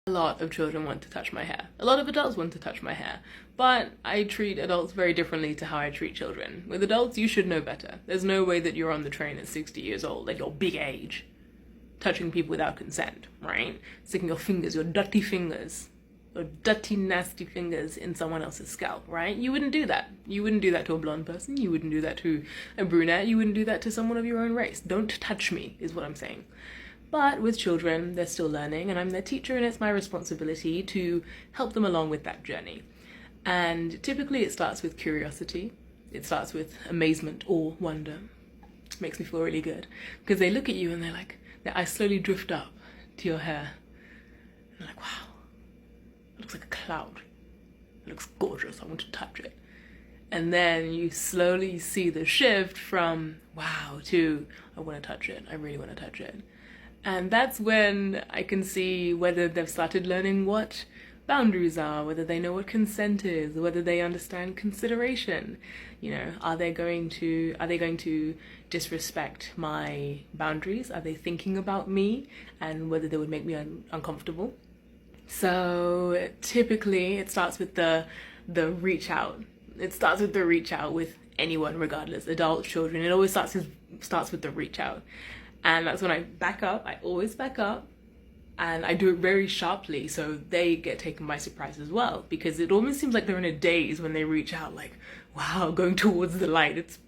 A lot of children want to touch my hair. A lot of adults want to touch my hair. But I treat adults very differently to how I treat children. With adults, you should know better. There's no way that you're on the train at 60 years old, at your big age, touching people without consent, right? Sticking your fingers, your dirty nasty fingers in someone else's scalp, right? You wouldn't do that. You wouldn't do that to a blonde person. You wouldn't do that to a brunette. You wouldn't do that to someone of your own race. Don't touch me, is what I'm saying. But with children, they're still learning, and I'm their teacher, and it's my responsibility to help them along with that journey. And typically it starts with curiosity. It starts with amazement, awe, wonder. It makes me feel really good. Because they look at you and they're like, their eyes slowly drift up to your hair. And they're like, wow, it looks like a cloud. It looks gorgeous, I want to touch it. And then you slowly see the shift from wow to I want to touch it, I really want to touch it. And that's when I can see whether they've started learning what boundaries are, whether they know what consent is, whether they understand consideration. You know, are they going to disrespect my boundaries? Are they thinking about me and whether they would make me uncomfortable? So typically it starts with the reach out. It starts with the reach out with anyone, regardless, adults, children. It always starts with the reach out. And that's when I back up. I always back up, and I do it very sharply so they get taken by surprise as well, because it almost seems like they're in a daze when they reach out, like, wow, going towards the light. It's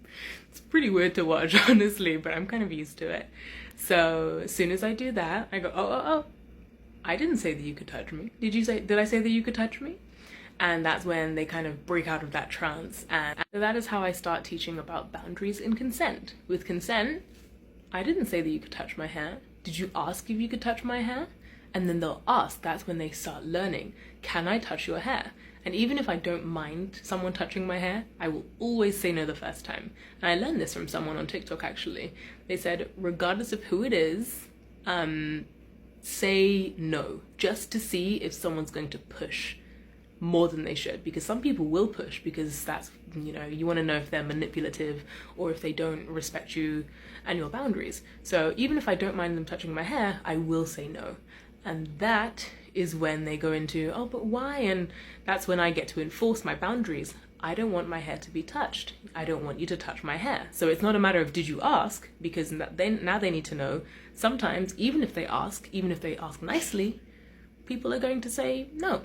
pretty weird to watch, honestly, but I'm kind of used to it. So as soon as I do that, I go, oh, I didn't say that you could touch me. Did I say that you could touch me? And that's when they kind of break out of that trance. And that is how I start teaching about boundaries and consent. With consent, I didn't say that you could touch my hair. Did you ask if you could touch my hair? And then they'll ask. That's when they start learning. Can I touch your hair? And even if I don't mind someone touching my hair, I will always say no the first time. And I learned this from someone on TikTok, actually. They said, regardless of who it is, say no, just to see if someone's going to push more than they should, because some people will push because that's, you know, you want to know if they're manipulative or if they don't respect you and your boundaries. So even if I don't mind them touching my hair, I will say no. And that is when they go into, oh, but why? And that's when I get to enforce my boundaries. I don't want my hair to be touched. I don't want you to touch my hair. So it's not a matter of did you ask, because now they need to know. Sometimes even if they ask nicely, people are going to say no.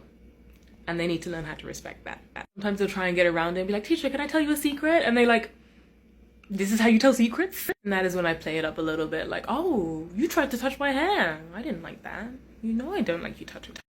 And they need to learn how to respect that. Sometimes they'll try and get around it and be like, teacher, can I tell you a secret? And they like, this is how you tell secrets? And that is when I play it up a little bit, like, oh, you tried to touch my hair. I didn't like that. You know I don't like you touching.